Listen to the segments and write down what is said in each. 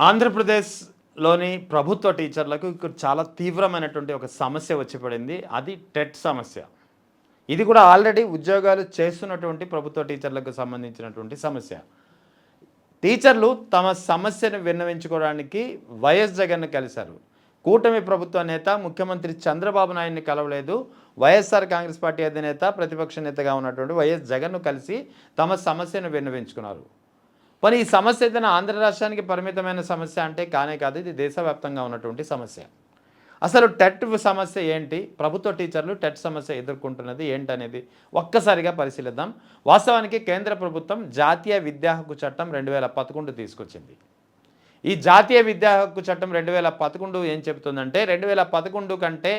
ఆంధ్రప్రదేశ్‌లోని ప్రభుత్వ టీచర్లకు ఇక్కడ చాలా తీవ్రమైనటువంటి ఒక సమస్య వచ్చి పడింది. అది టెట్ సమస్య. ఇది కూడా ఆల్రెడీ ఉద్యోగాలు చేస్తున్నటువంటి ప్రభుత్వ టీచర్లకు సంబంధించినటువంటి సమస్య. టీచర్లు తమ సమస్యను విన్నవించుకోవడానికి వైఎస్ జగన్‌ని కలిశారు. కూటమి ప్రభుత్వ నేత ముఖ్యమంత్రి చంద్రబాబు నాయుడిని కలవలేదు. వైఎస్ఆర్ కాంగ్రెస్ పార్టీ అధినేత ప్రతిపక్ష నేతగా ఉన్నటువంటి వైఎస్ జగన్‌ను కలిసి తమ సమస్యను విన్నవించుకున్నారు. మరి ఈ సమస్య ఏదైనా ఆంధ్ర రాష్ట్రానికి పరిమితమైన సమస్య అంటే కానే కాదు. ఇది దేశవ్యాప్తంగా ఉన్నటువంటి సమస్య. అసలు టెట్ సమస్య ఏంటి? ప్రభుత్వ టీచర్లు టెట్ సమస్య ఎదుర్కొంటున్నది ఏంటనేది ఒక్కసారిగా పరిశీలిద్దాం. వాస్తవానికి కేంద్ర ప్రభుత్వం జాతీయ విద్యా హక్కు చట్టం 2011 తీసుకొచ్చింది. ఈ జాతీయ విద్యా హక్కు చట్టం 2011 ఏం చెబుతుందంటే 2011 కంటే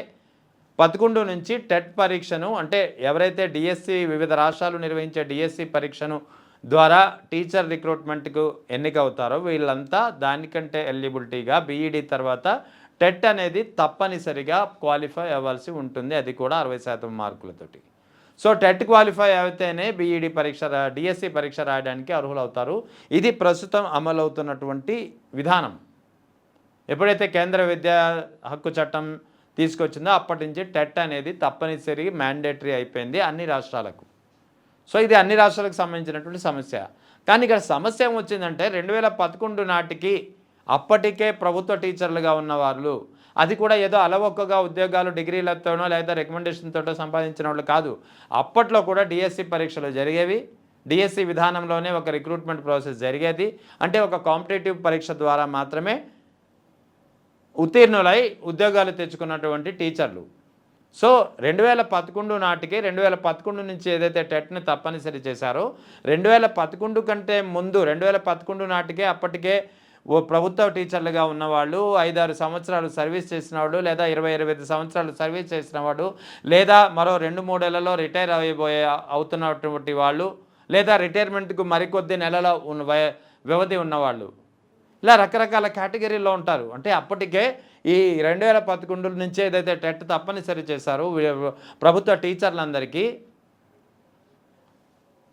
11 నుంచి టెట్ పరీక్షను అంటే ఎవరైతే డిఎస్సి వివిధ రాష్ట్రాలు నిర్వహించే డిఎస్సి పరీక్షను ద్వారా టీచర్ రిక్రూట్మెంట్కు ఎన్నికవుతారో వీళ్ళంతా దానికంటే ఎలిజిబిలిటీగా బీఈడి తర్వాత టెట్ అనేది తప్పనిసరిగా క్వాలిఫై అవ్వాల్సి ఉంటుంది. అది కూడా 60% మార్కులతోటి. సో టెట్ క్వాలిఫై అయితేనే బీఈడి పరీక్ష డిఎస్సి పరీక్ష రాయడానికి అర్హులవుతారు. ఇది ప్రస్తుతం అమలవుతున్నటువంటి విధానం. ఎప్పుడైతే కేంద్ర విద్యా హక్కు చట్టం తీసుకొచ్చిందో అప్పటి నుంచి టెట్ అనేది తప్పనిసరి మ్యాండేటరీ అయిపోయింది అన్ని రాష్ట్రాలకు. సో ఇది అన్ని రాష్ట్రాలకు సంబంధించినటువంటి సమస్య. కానీ ఇక్కడ సమస్య ఏమొచ్చిందంటే 2011 నాటికి అప్పటికే ప్రభుత్వ టీచర్లుగా ఉన్నవాళ్ళు, అది కూడా ఏదో అలవొక్కగా ఉద్యోగాలు డిగ్రీలతోనో లేదా రికమెండేషన్తోటో సంపాదించిన వాళ్ళు కాదు. అప్పట్లో కూడా డిఎస్సి పరీక్షలు జరిగేవి. డిఎస్సి విధానంలోనే ఒక రిక్రూట్మెంట్ ప్రాసెస్ జరిగేది. అంటే ఒక కాంపిటేటివ్ పరీక్ష ద్వారా మాత్రమే ఉత్తీర్ణులై ఉద్యోగాలు తెచ్చుకున్నటువంటి టీచర్లు. సో 2011 నాటికి 2011 నుంచి ఏదైతే టెట్ని తప్పనిసరి చేశారో 2011 కంటే ముందు 2011 నాటికే అప్పటికే ప్రభుత్వ టీచర్లుగా ఉన్నవాళ్ళు 5-6 సంవత్సరాలు సర్వీస్ చేసిన వాళ్ళు లేదా 20-25 సంవత్సరాలు సర్వీస్ చేసిన వాడు లేదా మరో 2-3 ఏళ్లలో రిటైర్ అవుతున్నటువంటి వాళ్ళు లేదా రిటైర్మెంట్కు మరికొద్ది నెలల వ్యవధి ఉన్నవాళ్ళు ఇలా రకరకాల కేటగిరీలో ఉంటారు. అంటే అప్పటికే ఈ 2011 నుంచి ఏదైతే టెట్ తప్పనిసరి చేశారో ప్రభుత్వ టీచర్లందరికీ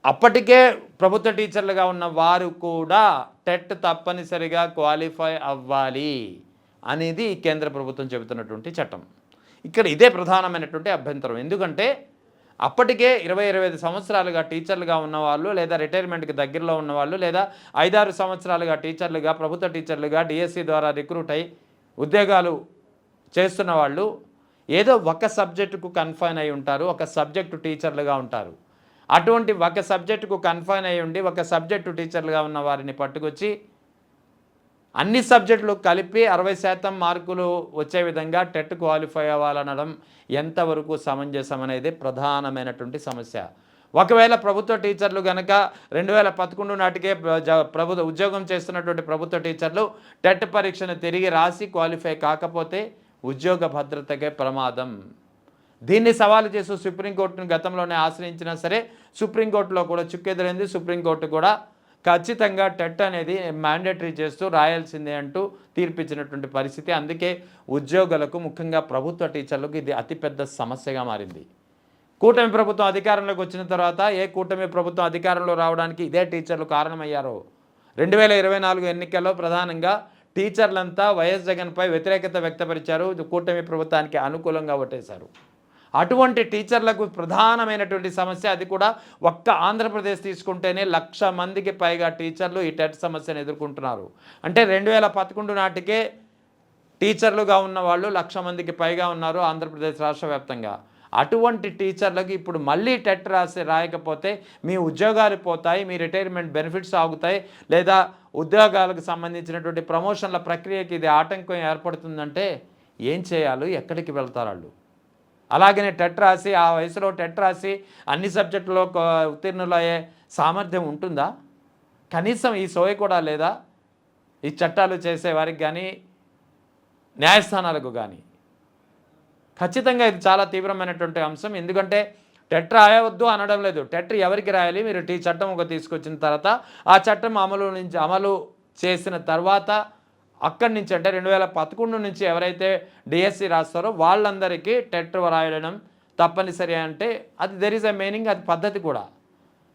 అప్పటికే ప్రభుత్వ టీచర్లుగా ఉన్న వారు కూడా టెట్ తప్పనిసరిగా క్వాలిఫై అవ్వాలి అనేది కేంద్ర ప్రభుత్వం చెబుతున్నటువంటి చట్టం. ఇక్కడ ఇదే ప్రధానమైనటువంటి అభ్యంతరం. ఎందుకంటే అప్పటికే 20-25 సంవత్సరాలుగా టీచర్లుగా ఉన్నవాళ్ళు లేదా రిటైర్మెంట్కి దగ్గరలో ఉన్నవాళ్ళు లేదా 5-6 సంవత్సరాలుగా టీచర్లుగా ప్రభుత్వ టీచర్లుగా డిఎస్సి ద్వారా రిక్రూట్ అయి ఉద్యోగాలు చేస్తున్న వాళ్ళు ఏదో ఒక సబ్జెక్టుకు కన్ఫైన్ అయి ఉంటారు. ఒక సబ్జెక్టు టీచర్లుగా ఉంటారు. అటువంటి ఒక సబ్జెక్టుకు కన్ఫైన్ అయి ఉండి ఒక సబ్జెక్టు టీచర్లుగా ఉన్న వారిని పట్టుకొచ్చి అన్ని సబ్జెక్టులు కలిపి 60% మార్కులు వచ్చే విధంగా టెట్ క్వాలిఫై అవ్వాలనడం ఎంతవరకు సమంజసం అనేది ప్రధానమైనటువంటి సమస్య. ఒకవేళ ప్రభుత్వ టీచర్లు కనుక 2011 నాటికే ప్రభుత్వ ఉద్యోగం చేస్తున్నటువంటి ప్రభుత్వ టీచర్లు టెట్ పరీక్షను తిరిగి రాసి క్వాలిఫై కాకపోతే ఉద్యోగ భద్రతకే ప్రమాదం. దీన్ని సవాలు చేస్తూ సుప్రీంకోర్టును గతంలోనే ఆశ్రయించినా సరే సుప్రీంకోర్టులో కూడా చుక్కెదురైంది. సుప్రీంకోర్టు కూడా ఖచ్చితంగా టెట్ అనేది మ్యాండేటరీ చేస్తూ రాయాల్సిందే అంటూ తీర్పిచ్చినటువంటి పరిస్థితి. అందుకే ఉద్యోగులకు ముఖ్యంగా ప్రభుత్వ టీచర్లకు ఇది అతిపెద్ద సమస్యగా మారింది. కూటమి ప్రభుత్వం అధికారంలోకి వచ్చిన తర్వాత ఏ కూటమి ప్రభుత్వం అధికారంలో రావడానికి ఇదే టీచర్లు కారణమయ్యారో 2024 ఎన్నికల్లో ప్రధానంగా టీచర్లంతా వైఎస్ జగన్పై వ్యతిరేకత వ్యక్తపరిచారు. కూటమి ప్రభుత్వానికి అనుకూలంగా ఓటేశారు. అటువంటి టీచర్లకు ప్రధానమైనటువంటి సమస్య అది కూడా ఒక్క ఆంధ్రప్రదేశ్ తీసుకుంటేనే 1,00,000 మందికి పైగా టీచర్లు ఈ టెట్ సమస్యను ఎదుర్కొంటున్నారు. అంటే 2011 నాటికే టీచర్లుగా ఉన్న వాళ్ళు 1,00,000 మందికి పైగా ఉన్నారు ఆంధ్రప్రదేశ్ రాష్ట్ర వ్యాప్తంగా. అటువంటి టీచర్లకు ఇప్పుడు మళ్ళీ టెట్ రాయకపోతే మీ ఉద్యోగాలు పోతాయి, మీ రిటైర్మెంట్ బెనిఫిట్స్ ఆగుతాయి లేదా ఉద్యోగాలకు సంబంధించినటువంటి ప్రమోషన్ల ప్రక్రియకి ఇది ఆటంకం ఏర్పడుతుందంటే ఏం చేయాలి? ఎక్కడికి వెళ్తారు వాళ్ళు? అలాగనే టెట్ రాసి ఆ వయసులో టెట్ రాసి అన్ని సబ్జెక్టులో ఉత్తీర్ణులయ్యే సామర్థ్యం ఉంటుందా? కనీసం ఈ సోయి కూడా లేదా ఈ చట్టాలు చేసే వారికి కానీ న్యాయస్థానాలకు కానీ? ఖచ్చితంగా ఇది చాలా తీవ్రమైనటువంటి అంశం. ఎందుకంటే టెట్ రాయవద్దు అనడం లేదు. టెట్ ఎవరికి రాయాలి? మీరు చట్టం ఒక తీసుకొచ్చిన తర్వాత ఆ చట్టం అమలు చేసిన తర్వాత అక్కడి నుంచి అంటే 2011 నుంచి ఎవరైతే డిఎస్సి రాస్తారో వాళ్ళందరికీ టెట్ రాయడం తప్పనిసరి అంటే అది దెర్ ఈజ్ ఎ మీనింగ్, అది పద్ధతి కూడా.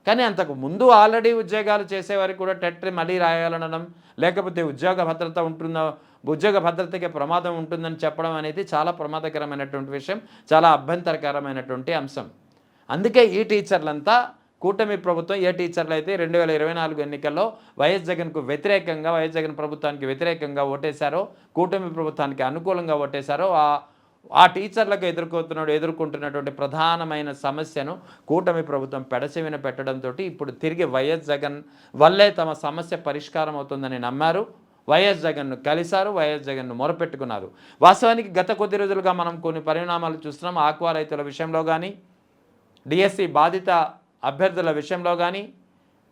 కానీ అంతకు ముందు ఆల్రెడీ ఉద్యోగాలు చేసేవారికి కూడా టెట్ మళ్ళీ రాయాలనడం, లేకపోతే ఉద్యోగ భద్రత ఉంటుందో, ఉద్యోగ భద్రతకి ప్రమాదం ఉంటుందని చెప్పడం అనేది చాలా ప్రమాదకరమైనటువంటి విషయం, చాలా అభ్యంతరకరమైనటువంటి అంశం. అందుకే ఈ టీచర్లంతా కూటమి ప్రభుత్వం, ఏ టీచర్లు అయితే 2024 ఎన్నికల్లో వైఎస్ జగన్కు వ్యతిరేకంగా, వైఎస్ జగన్ ప్రభుత్వానికి వ్యతిరేకంగా ఓటేశారో, కూటమి ప్రభుత్వానికి అనుకూలంగా ఓటేశారో ఆ టీచర్లకు ఎదుర్కొంటున్నటువంటి ప్రధానమైన సమస్యను కూటమి ప్రభుత్వం పెడచెవిన పెట్టడంతో ఇప్పుడు తిరిగి వైఎస్ జగన్ వల్లే తమ సమస్య పరిష్కారం అవుతుందని నమ్మారు. వైఎస్ జగన్ను కలిశారు, వైఎస్ జగన్ను మొరపెట్టుకున్నారు. వాస్తవానికి గత కొద్ది రోజులుగా మనం కొన్ని పరిణామాలు చూస్తున్నాం. ఆక్వా రైతుల విషయంలో కానీ, డిఎస్సి బాధిత అభ్యర్థుల విషయంలో కానీ,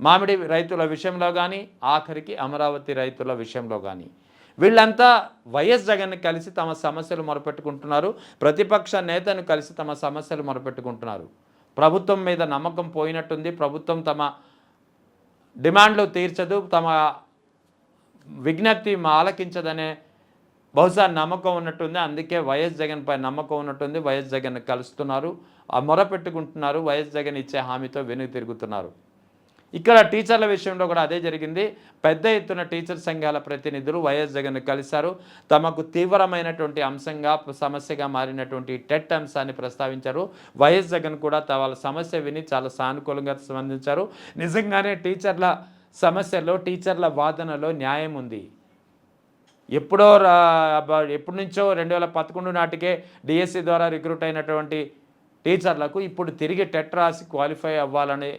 మామిడి రైతుల విషయంలో కానీ, ఆఖరికి అమరావతి రైతుల విషయంలో కానీ వీళ్ళంతా వైఎస్ జగన్ని కలిసి తమ సమస్యలు మొరపెట్టుకుంటున్నారు. ప్రతిపక్ష నేతను కలిసి తమ సమస్యలు మొరపెట్టుకుంటున్నారు. ప్రభుత్వం మీద నమ్మకం పోయినట్టుంది. ప్రభుత్వం తమ డిమాండ్లు తీర్చదు, తమ విజ్ఞప్తి ఆలకించదనే బహుశా నమ్మకం ఉన్నట్టుంది. అందుకే వైఎస్ జగన్పై నమ్మకం ఉన్నట్టుంది. వైఎస్ జగన్ కలుస్తున్నారు, మొరపెట్టుకుంటున్నారు. వైఎస్ జగన్ ఇచ్చే హామీతో వెనుక తిరుగుతున్నారు. ఇక్కడ టీచర్ల విషయంలో కూడా అదే జరిగింది. పెద్ద ఎత్తున టీచర్ సంఘాల ప్రతినిధులు వైఎస్ జగన్ కలిశారు. తమకు తీవ్రమైనటువంటి అంశంగా, సమస్యగా మారినటువంటి టెట్ అంశాన్ని ప్రస్తావించారు. వైఎస్ జగన్ కూడా వాళ్ళ సమస్య విని చాలా సానుకూలంగా స్పందించారు. నిజంగానే టీచర్ల సమస్యలో, టీచర్ల వాదనలో న్యాయం ఉంది. ఎప్పటి నుంచో 2011 నాటికే డిఎస్సి ద్వారా రిక్రూట్ అయినటువంటి టీచర్లకు ఇప్పుడు తిరిగి టెట్ రాసి క్వాలిఫై అవ్వాలని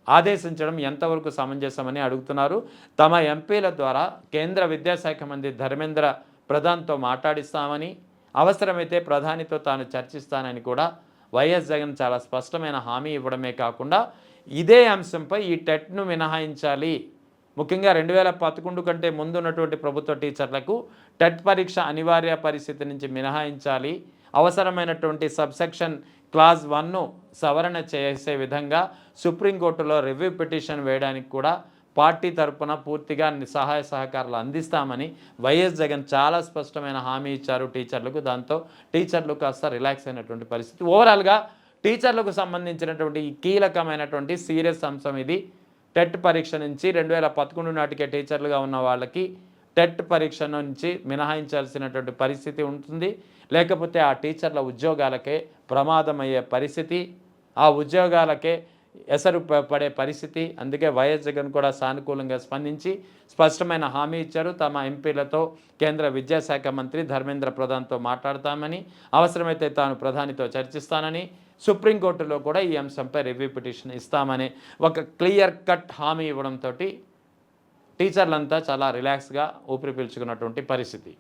ఆదేశించడం ఎంతవరకు సమంజసమని అడుగుతున్నారు. తమ ఎంపీల ద్వారా కేంద్ర విద్యాశాఖ మంత్రి ధర్మేంద్ర ప్రధాన్తో మాట్లాడిస్తామని, అవసరమైతే ప్రధానితో తాను చర్చిస్తానని కూడా వైఎస్ జగన్ చాలా స్పష్టమైన హామీ ఇవ్వడమే కాకుండా ఇదే అంశంపై ఈ టెట్ను మినహాయించాలి, ముఖ్యంగా 2011 కంటే ముందు ఉన్నటువంటి ప్రభుత్వ టీచర్లకు టెట్ పరీక్ష అనివార్య పరిస్థితి నుంచి మినహాయించాలి, అవసరమైనటువంటి సబ్సెక్షన్ క్లాజ్ 1ను సవరణ చేసే విధంగా సుప్రీంకోర్టులో రివ్యూ పిటిషన్ వేయడానికి కూడా పార్టీ తరపున పూర్తిగా సహాయ సహకారాలు అందిస్తామని వైఎస్ జగన్ చాలా స్పష్టమైన హామీ ఇచ్చారు టీచర్లకు. దాంతో టీచర్లు కాస్త రిలాక్స్ అయినటువంటి పరిస్థితి. ఓవరాల్గా టీచర్లకు సంబంధించినటువంటి ఈ కీలకమైనటువంటి సీరియస్ అంశం ఇది. టెట్ పరీక్ష నుంచి 2011 నాటికే టీచర్లుగా ఉన్న వాళ్ళకి టెట్ పరీక్ష నుంచి మినహాయించాల్సినటువంటి పరిస్థితి ఉంటుంది. లేకపోతే ఆ టీచర్ల ఉద్యోగాలకే ప్రమాదమయ్యే పరిస్థితి, ఆ ఉద్యోగాలకే ఎసరు పడే పరిస్థితి. అందుకే వైఎస్ జగన్ కూడా సానుకూలంగా స్పందించి స్పష్టమైన హామీ ఇచ్చారు. తమ ఎంపీలతో కేంద్ర విద్యాశాఖ మంత్రి ధర్మేంద్ర ప్రధాన్తో మాట్లాడతామని, అవసరమైతే తాను ప్రధానితో చర్చిస్తానని, సుప్రీంకోర్టులో కూడా ఈ అంశంపై రివ్యూ పిటిషన్ ఇస్తామని ఒక క్లియర్ కట్ హామీ ఇవ్వడంతో టీచర్లంతా చాలా రిలాక్స్గా ఊపిరి పీల్చుకున్నటువంటి పరిస్థితి.